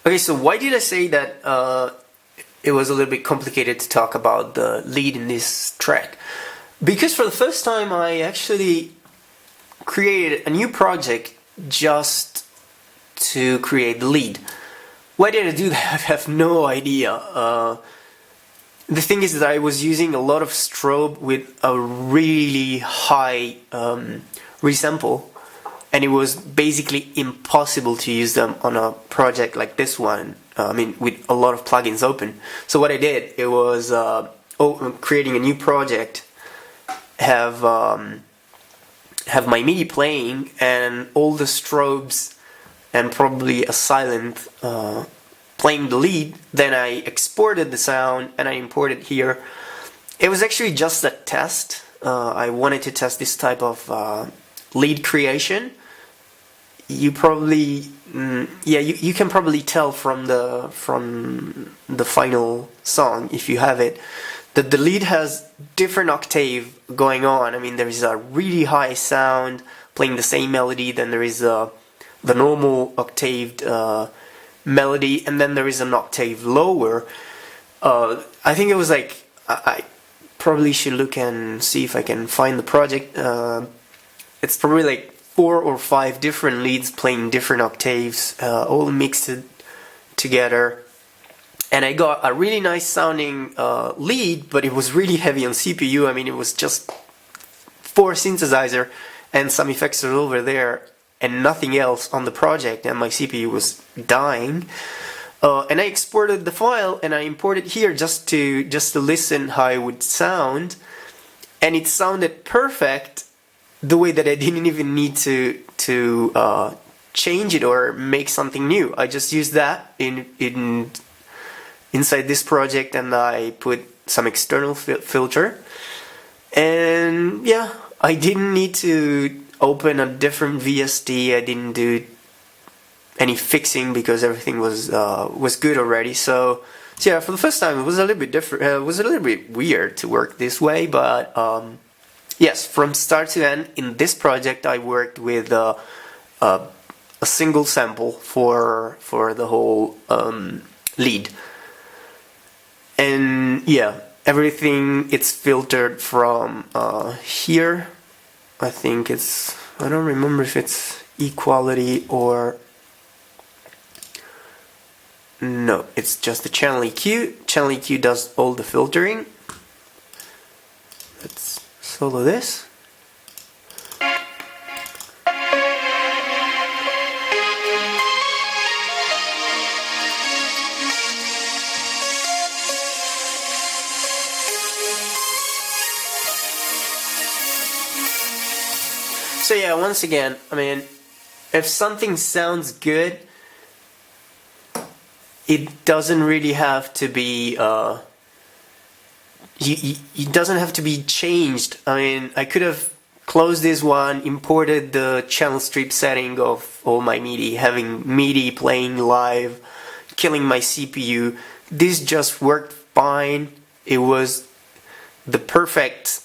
Okay, so why did I say that it was a little bit complicated to talk about the lead in this track? Because for the first time I actually created a new project just to create the lead. Why did I do that? I have no idea. The thing is that I was using a lot of strobe with a really high resample, and it was basically impossible to use them on a project like this one. I mean, with a lot of plugins open. So what I did, it was creating a new project, have my MIDI playing and all the strobes and probably a silent playing the lead. Then I exported the sound and I imported here. It was actually just a test. I wanted to test this type of lead creation. You probably, you can probably tell from the final song, if you have it, that the lead has different octave going on. I mean, there is a really high sound playing the same melody, then there is the normal octaved melody, and then there is an octave lower. I think it was like, I probably should look and see if I can find the project. It's probably like 4 or 5 different leads playing different octaves, all mixed together. And I got a really nice sounding lead, but it was really heavy on CPU. I mean, it was just 4 synthesizer and some effects are over there and nothing else on the project, and my CPU was dying. And I exported the file and I imported here just to listen how it would sound, and it sounded perfect the way that I didn't even need to change it or make something new. I just used that inside this project, and I put some external filter, and yeah, I didn't need to open a different VST. I didn't do any fixing because everything was good already. So yeah, for the first time it was a little bit different. It was a little bit weird to work this way, but yes, from start to end in this project I worked with a single sample for the whole lead. And yeah, everything, it's filtered from here. I think it's, I don't remember if it's equality or no, it's just the channel EQ. Channel EQ does all the filtering. Let's solo this. So yeah, once again, I mean, if something sounds good, it doesn't really have to be, it doesn't have to be changed. I mean, I could have closed this one, imported the channel strip setting of all my MIDI, having MIDI playing live, killing my CPU. This just worked fine. It was the perfect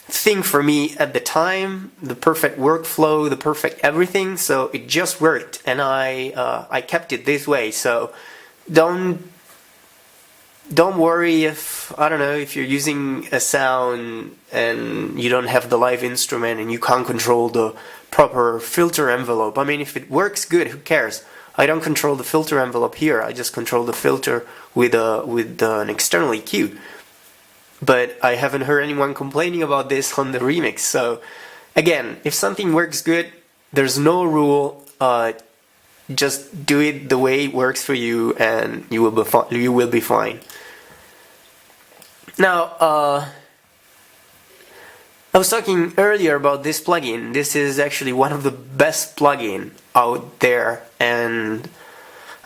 thing for me at the time, the perfect workflow, the perfect everything, so it just worked, and I kept it this way. So don't worry if, I don't know, if you're using a sound and you don't have the live instrument and you can't control the proper filter envelope. I mean, if it works good, who cares? I don't control the filter envelope here, I just control the filter with an external EQ. But I haven't heard anyone complaining about this on the remix. So again, if something works good, there's no rule. Just do it the way it works for you, and you will be fine. Now, I was talking earlier about this plugin. This is actually one of the best plugin out there, and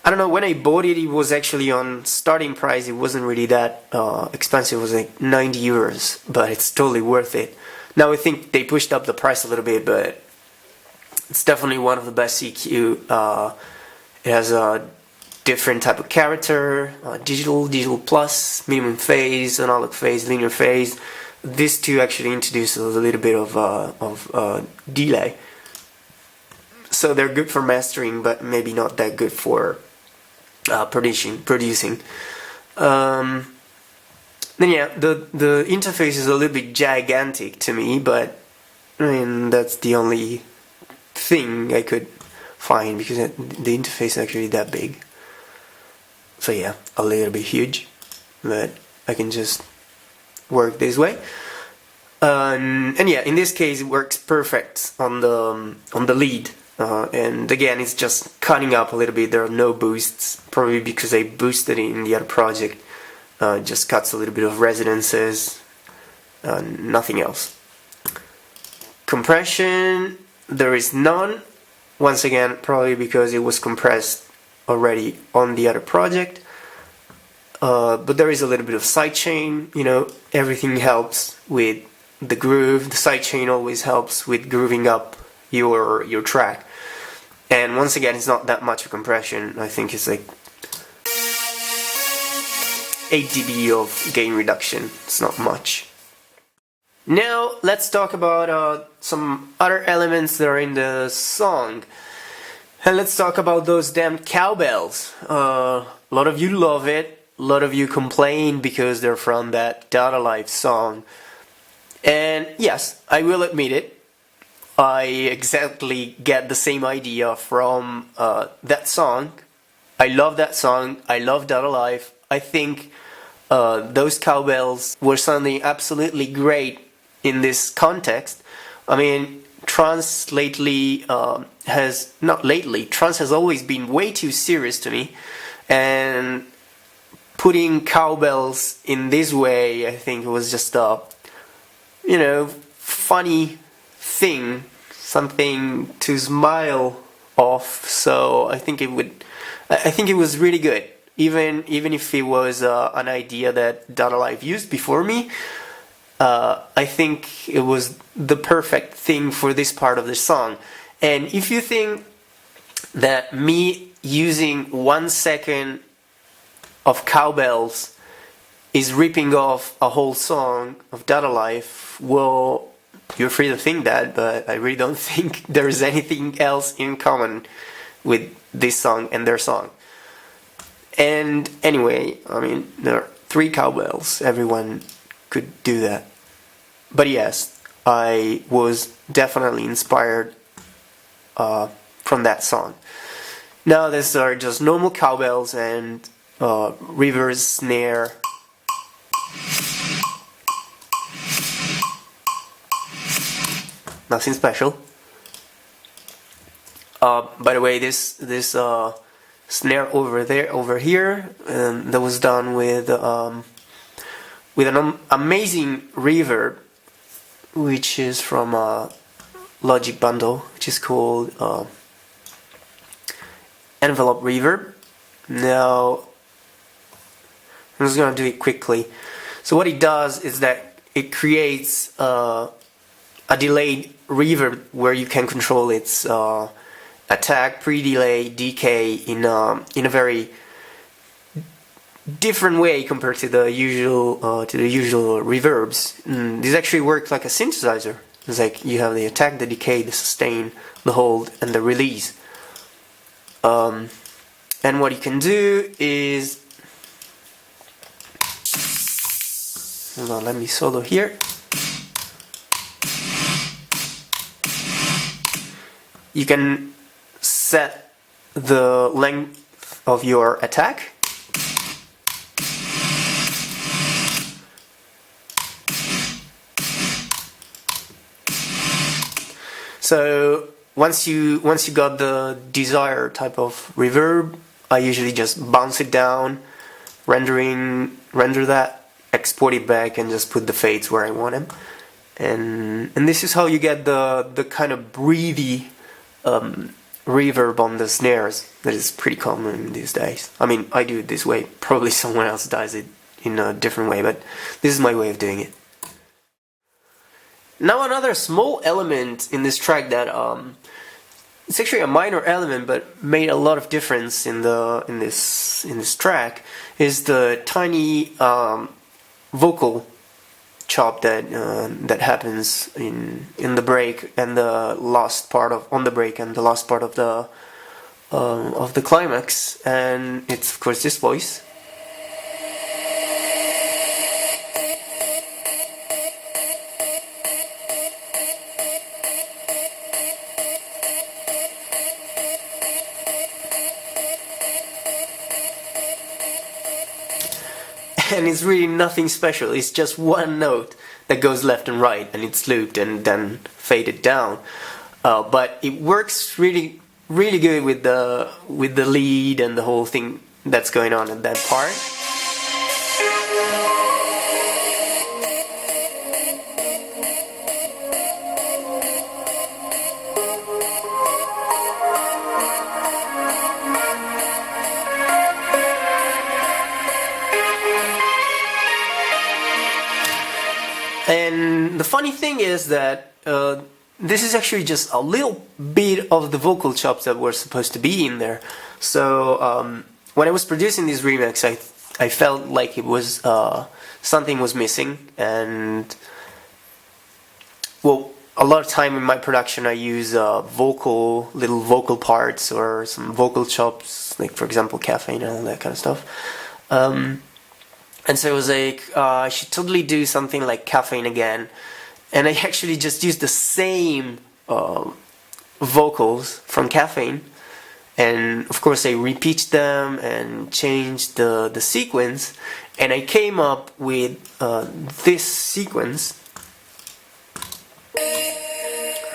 I don't know, when I bought it, it was actually on starting price. It wasn't really that expensive. It was like 90 euros, but it's totally worth it. Now I think they pushed up the price a little bit, but it's definitely one of the best EQ. It has a different type of character, digital plus, minimum phase, analog phase, linear phase. These two actually introduce a little bit of delay. so they're good for mastering, but maybe not that good for producing. Then yeah, the interface is a little bit gigantic to me, but I mean that's the only thing I could find, because the interface is actually that big. So yeah, a little bit huge, but I can just work this way. And yeah, in this case it works perfect on the lead. And again, it's just cutting up a little bit. There are no boosts, probably because I boosted it in the other project. It just cuts a little bit of resonances, nothing else. Compression, there is none. Once again, probably because it was compressed already on the other project. But there is a little bit of sidechain. You know, everything helps with the groove. The sidechain always helps with grooving up your track. And once again, it's not that much of compression. I think it's like 8 dB of gain reduction. It's not much. Now let's talk about some other elements that are in the song. And let's talk about those damn cowbells. A lot of you love it. A lot of you complain because they're from that Data Life song. And yes, I will admit it. I exactly get the same idea from that song. I love that song. I love Data Life. I think those cowbells were something absolutely great in this context. I mean, trance lately trance has always been way too serious to me, and putting cowbells in this way, I think it was just a, you know, funny thing, something to smile off. So I think it was really good. Even if it was an idea that Data Life used before me, I think it was the perfect thing for this part of the song. And if you think that me using 1 second of cowbells is ripping off a whole song of Data Life, well, you're free to think that, but I really don't think there's anything else in common with this song and their song. And anyway, I mean, there are 3 cowbells. Everyone could do that. But yes, I was definitely inspired from that song. Now these are just normal cowbells and reverse snare. Nothing special. By the way, this snare over here, that was done with an amazing reverb, which is from Logic Bundle, which is called Envelope Reverb. Now, I'm just gonna do it quickly. So what it does is that it creates a delayed reverb where you can control its attack, pre-delay, decay in a very different way compared to the usual reverbs. This actually works like a synthesizer. It's like you have the attack, the decay, the sustain, the hold, and the release. And what you can do is, hold on, let me solo here. You can set the length of your attack. So once you got the desired type of reverb, I usually just bounce it down, render that, export it back, and just put the fades where I want them. And this is how you get the kind of breathy reverb on the snares that is pretty common these days. I mean, I do it this way. Probably someone else does it in a different way, but this is my way of doing it. Now another small element in this track that it's actually a minor element but made a lot of difference in this track is the tiny vocal chop that that happens in the break and the last part of on the break and the last part of the climax, and it's of course this voice. And it's really nothing special, it's just one note that goes left and right, and it's looped and then faded down. But it works really good with the lead and the whole thing that's going on in that part. And the funny thing is that this is actually just a little bit of the vocal chops that were supposed to be in there. So when I was producing this remix, I felt like it was something was missing, and well, a lot of time in my production I use little vocal parts or some vocal chops, like for example caffeine and all that kind of stuff. And so I was like, I should totally do something like caffeine again. And I actually just used the same vocals from caffeine. And of course I repitched them and changed the sequence. And I came up with this sequence.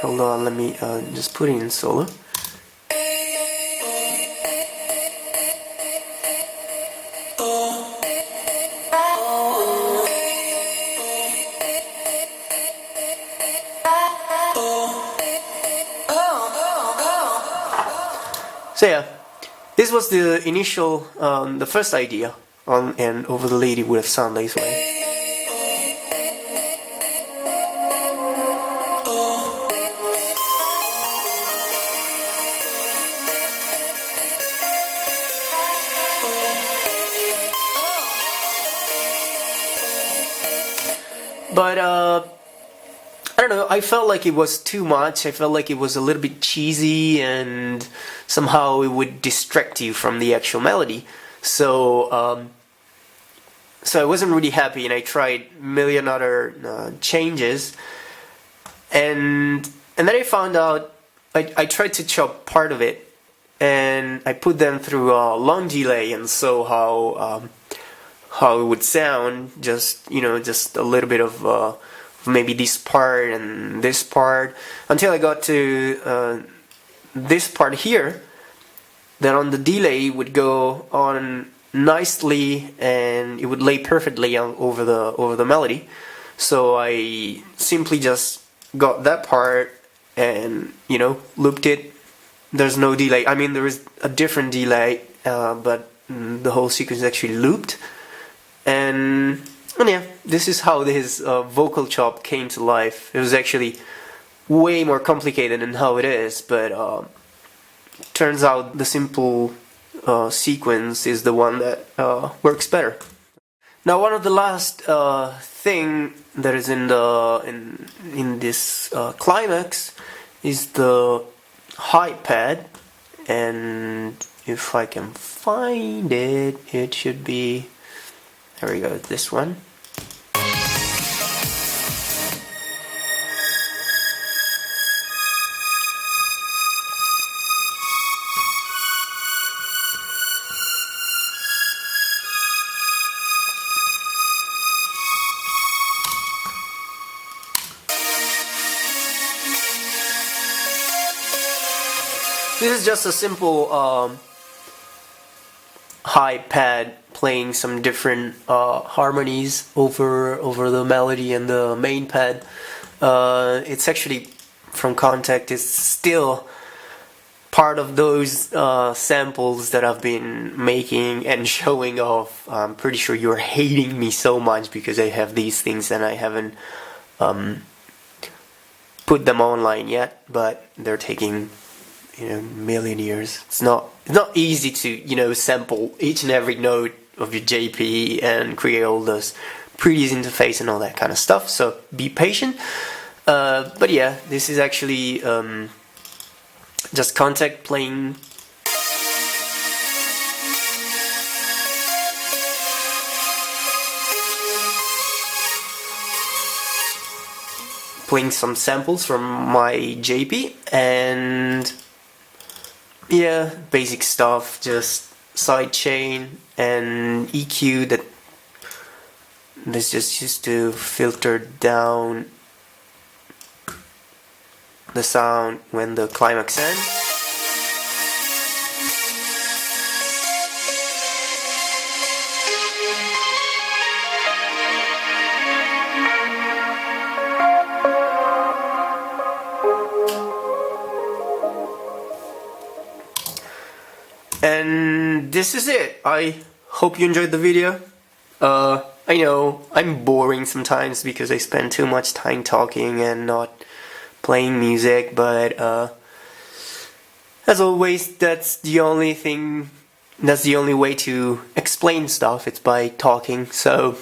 Hold on, let me just put it in solo. So yeah, this was the initial, the first idea, and over the lead it would have sounded this way. But I don't know, I felt like it was too much. I felt like it was a little bit cheesy, and somehow it would distract you from the actual melody. So I wasn't really happy, and I tried a million other changes. And then I found out, I tried to chop part of it, and I put them through a long delay and saw how it would sound, just a little bit of maybe this part and this part, until I got to this part here, that on the delay would go on nicely and it would lay perfectly over the melody. So I simply just got that part and looped it. There's no delay. I mean, there is a different delay, but the whole sequence is actually looped. And yeah, this is how this vocal chop came to life. It was actually way more complicated than how it is, but turns out the simple sequence is the one that works better. Now, one of the last thing that is in this climax is the high pad, and if I can find it, it should be, there we go, this one. This is just a simple high pad playing some different harmonies over the melody and the main pad. It's actually, from contact, it's still part of those samples that I've been making and showing off. I'm pretty sure you're hating me so much because I have these things and I haven't put them online yet, but they're taking million years. It's not easy to sample each and every note of your JP and create all those prettiest interface and all that kind of stuff, so be patient. But yeah, this is actually just Contact playing some samples from my JP, and yeah, basic stuff, just sidechain and EQ that's just used to filter down the sound when the climax ends. And this is it. I hope you enjoyed the video. I know I'm boring sometimes because I spend too much time talking and not playing music, but as always, that's the only way to explain stuff, it's by talking. So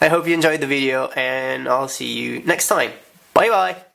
I hope you enjoyed the video, and I'll see you next time. Bye bye!